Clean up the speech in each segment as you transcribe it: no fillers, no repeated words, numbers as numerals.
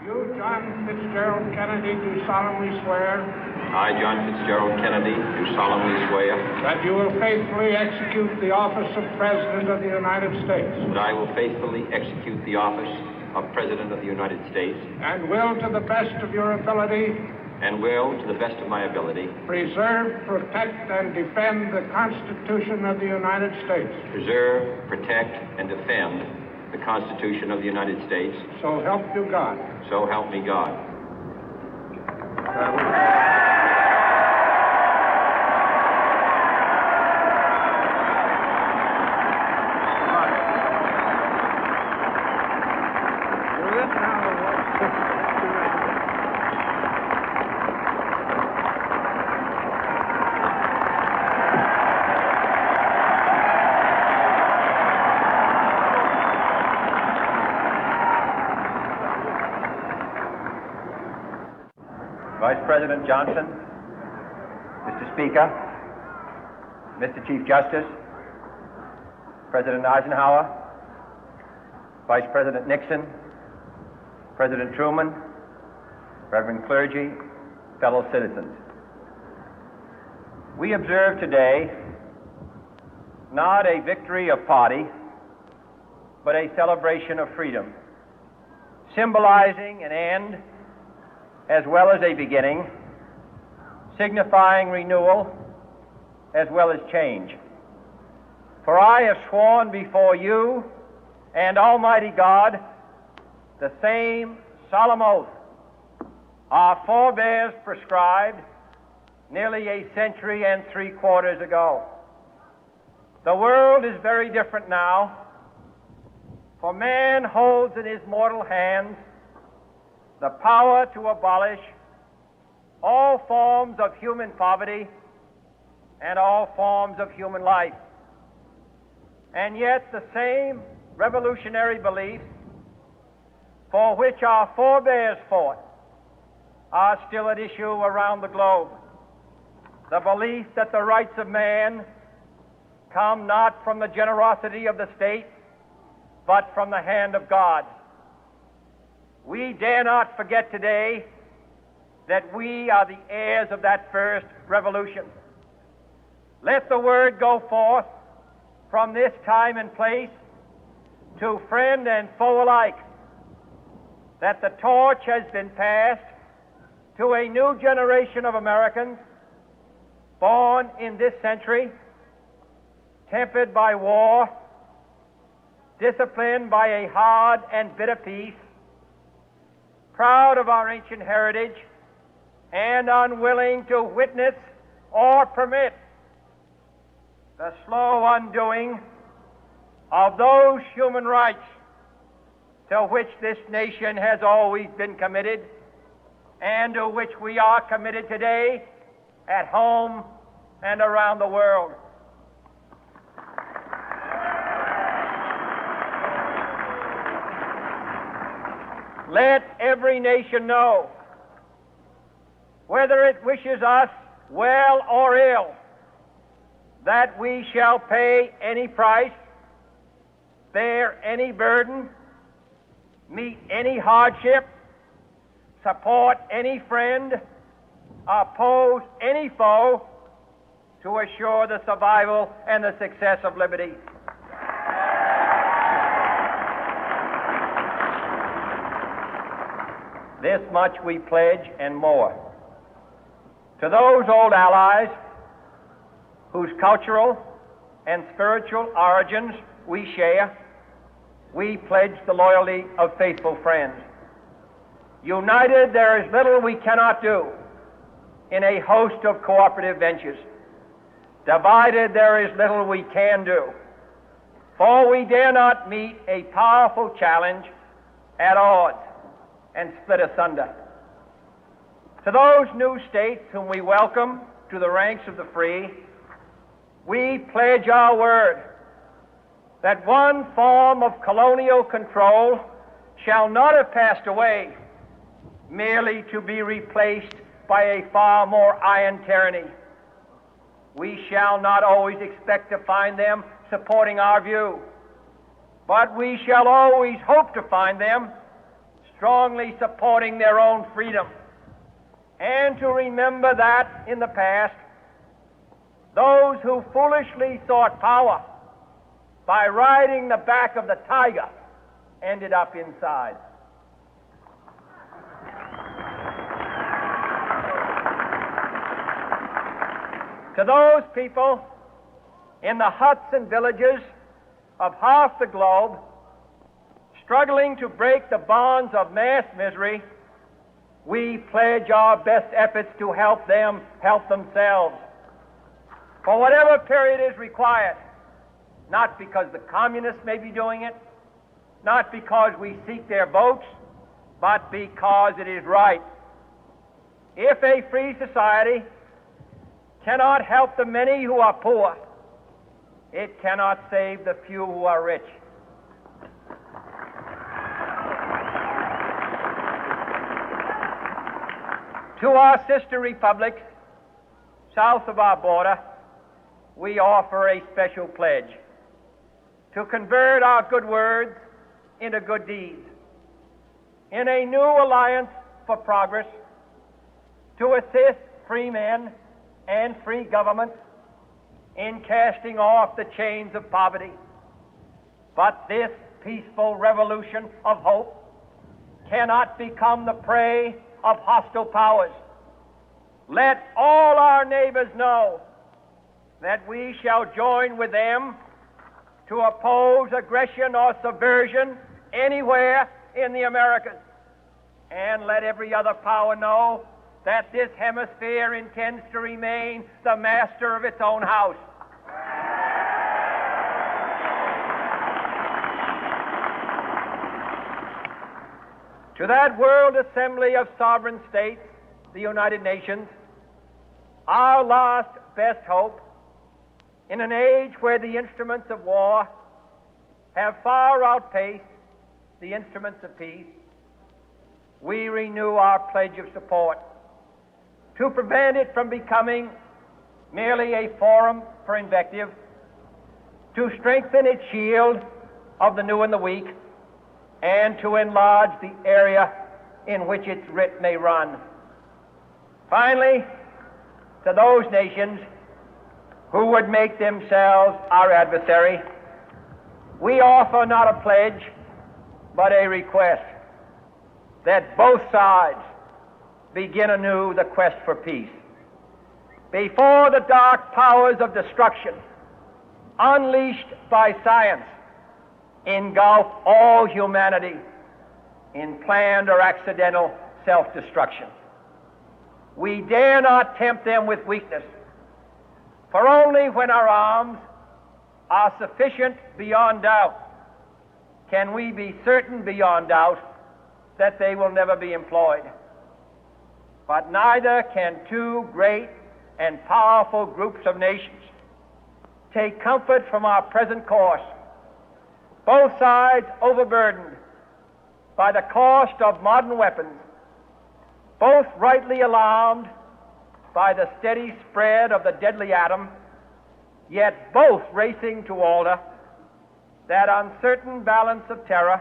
You, John Fitzgerald Kennedy, do solemnly swear I, John Fitzgerald Kennedy, do solemnly swear that you will faithfully execute the office of President of the United States that I will faithfully execute the office of President of the United States and will, to the best of your ability, and will, to the best of my ability, preserve, protect, and defend the Constitution of the United States. preserve, protect, and defend the Constitution of the United States. So help you God. So help me God. Vice President Johnson, Mr. Speaker, Mr. Chief Justice, President Eisenhower, Vice President Nixon, President Truman, Reverend clergy, fellow citizens. We observe today not a victory of party, but a celebration of freedom, symbolizing an end as well as a beginning, signifying renewal as well as change. For I have sworn before you and Almighty God the same solemn oath our forebears prescribed nearly a century and 3/4 ago. The world is very different now, for man holds in his mortal hands the power to abolish all forms of human poverty and all forms of human life. And yet the same revolutionary beliefs for which our forebears fought are still at issue around the globe. The belief that the rights of man come not from the generosity of the state, but from the hand of God. We dare not forget today that we are the heirs of that first revolution. Let the word go forth from this time and place to friend and foe alike that the torch has been passed to a new generation of Americans born in this century, tempered by war, disciplined by a hard and bitter peace, proud of our ancient heritage, and unwilling to witness or permit the slow undoing of those human rights to which this nation has always been committed and to which we are committed today at home and around the world. Let every nation know, whether it wishes us well or ill, that we shall pay any price, bear any burden, meet any hardship, support any friend, oppose any foe to assure the survival and the success of liberty. This much we pledge and more. To those old allies whose cultural and spiritual origins we share, we pledge the loyalty of faithful friends. United, there is little we cannot do in a host of cooperative ventures. Divided, there is little we can do, for we dare not meet a powerful challenge at odds and split asunder. To those new states whom we welcome to the ranks of the free, we pledge our word that one form of colonial control shall not have passed away, merely to be replaced by a far more iron tyranny. We shall not always expect to find them supporting our view, but we shall always hope to find them strongly supporting their own freedom, and to remember that in the past, those who foolishly sought power by riding the back of the tiger ended up inside. To those people in the huts and villages of half the globe struggling to break the bonds of mass misery, we pledge our best efforts to help them help themselves for whatever period is required, not because the communists may be doing it, not because we seek their votes, but because it is right. If a free society cannot help the many who are poor, it cannot save the few who are rich. To our sister republics south of our border, we offer a special pledge to convert our good words into good deeds, in a new alliance for progress, to assist free men and free governments in casting off the chains of poverty. But this peaceful revolution of hope cannot become the prey of hostile powers. Let all our neighbors know that we shall join with them to oppose aggression or subversion anywhere in the Americas. And let every other power know that this hemisphere intends to remain the master of its own house. To that World Assembly of Sovereign States, the United Nations, our last best hope, in an age where the instruments of war have far outpaced the instruments of peace, we renew our pledge of support to prevent it from becoming merely a forum for invective, to strengthen its shield of the new and the weak, and to enlarge the area in which its writ may run. Finally, to those nations who would make themselves our adversary, we offer not a pledge, but a request that both sides begin anew the quest for peace. Before the dark powers of destruction, unleashed by science, engulf all humanity in planned or accidental self-destruction, we dare not tempt them with weakness, for only when our arms are sufficient beyond doubt can we be certain beyond doubt that they will never be employed. But neither can two great and powerful groups of nations take comfort from our present course, both sides overburdened by the cost of modern weapons, both rightly alarmed by the steady spread of the deadly atom, yet both racing to alter that uncertain balance of terror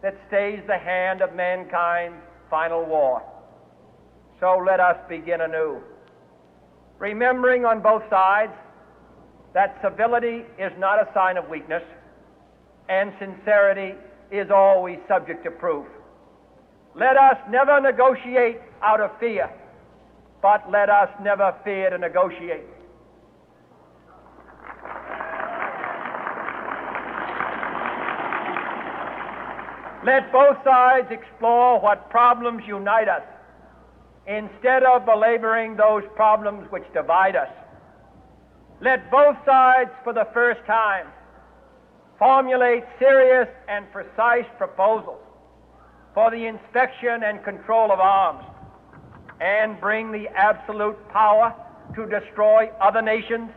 that stays the hand of mankind's final war. So let us begin anew, remembering on both sides that civility is not a sign of weakness, and sincerity is always subject to proof. Let us never negotiate out of fear, but let us never fear to negotiate. Let both sides explore what problems unite us, instead of belaboring those problems which divide us. Let both sides, for the first time, formulate serious and precise proposals for the inspection and control of arms, and bring the absolute power to destroy other nations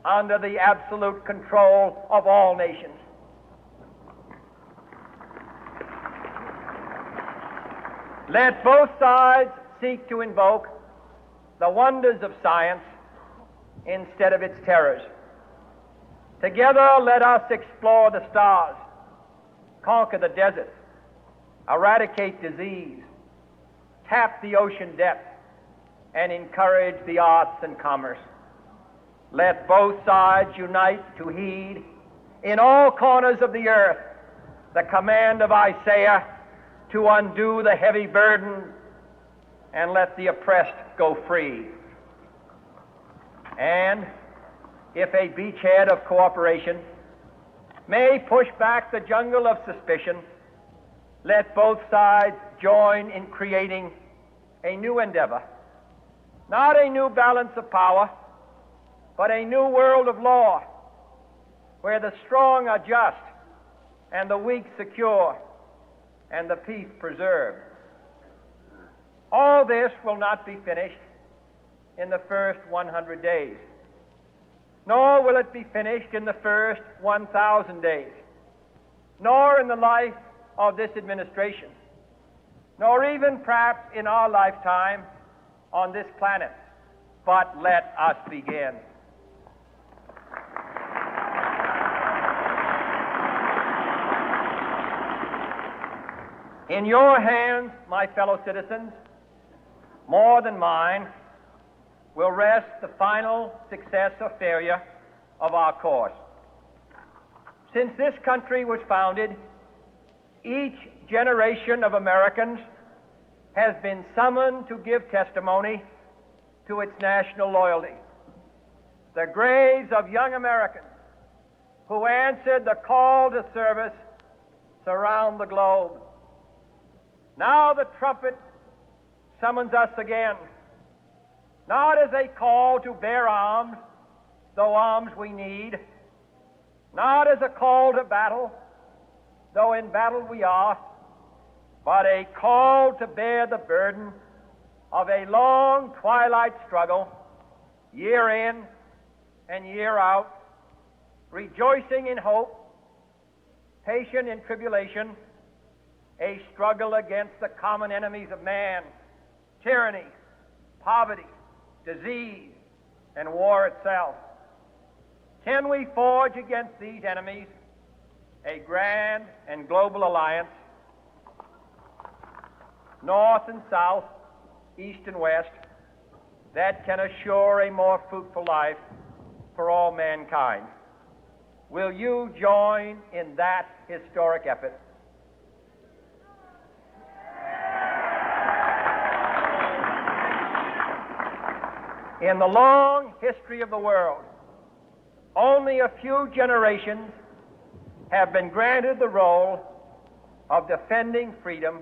under the absolute control of all nations. Let both sides seek to invoke the wonders of science instead of its terrors. Together, let us explore the stars, conquer the deserts, eradicate disease, tap the ocean depth, and encourage the arts and commerce. Let both sides unite to heed in all corners of the earth the command of Isaiah to undo the heavy burden and let the oppressed go free. And if a beachhead of cooperation may push back the jungle of suspicion, let both sides join in creating a new endeavor, not a new balance of power, but a new world of law, where the strong are just and the weak secure and the peace preserved. All this will not be finished in the first 100 days, nor will it be finished in the first 1,000 days, nor in the life of this administration, nor even perhaps in our lifetime on this planet. But let us begin. In your hands, my fellow citizens, more than mine, will rest the final success or failure of our course. Since this country was founded, each generation of Americans has been summoned to give testimony to its national loyalty. The graves of young Americans who answered the call to service surround the globe. Now the trumpet summons us again, not as a call to bear arms, though arms we need, not as a call to battle, though in battle we are, but a call to bear the burden of a long twilight struggle, year in and year out, rejoicing in hope, patient in tribulation, a struggle against the common enemies of man, tyranny, poverty, disease, and war itself. Can we forge against these enemies a grand and global alliance, north and south, east and west, that can assure a more fruitful life for all mankind? Will you join in that historic effort? In the long history of the world, only a few generations have been granted the role of defending freedom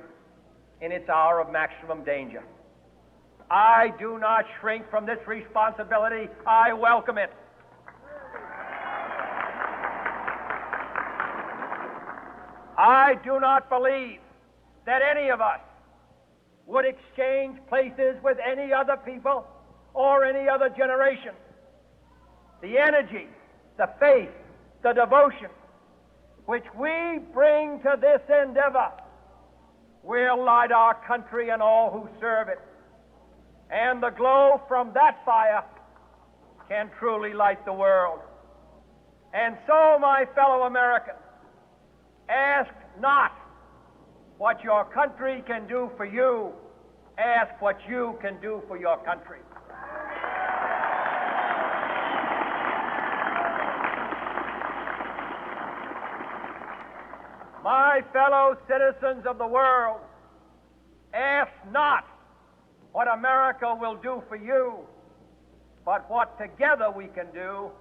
in its hour of maximum danger. I do not shrink from this responsibility. I welcome it. I do not believe that any of us would exchange places with any other people or any other generation. The energy, the faith, the devotion which we bring to this endeavor will light our country and all who serve it. And the glow from that fire can truly light the world. And so, my fellow Americans, ask not what your country can do for you. Ask what you can do for your country. My fellow citizens of the world, ask not what America will do for you, but what together we can do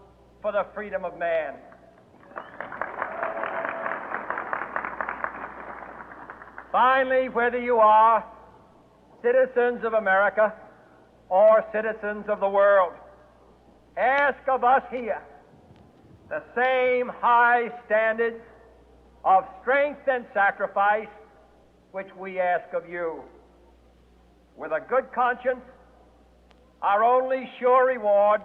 for the freedom of man. Finally, whether you are citizens of America or citizens of the world, ask of us here the same high standards of strength and sacrifice which we ask of you. With a good conscience, our only sure reward,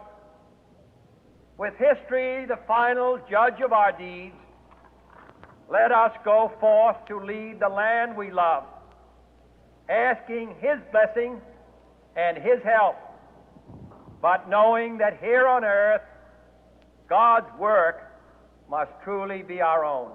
with history the final judge of our deeds, let us go forth to lead the land we love, asking His blessing and His help, but knowing that here on earth God's work must truly be our own.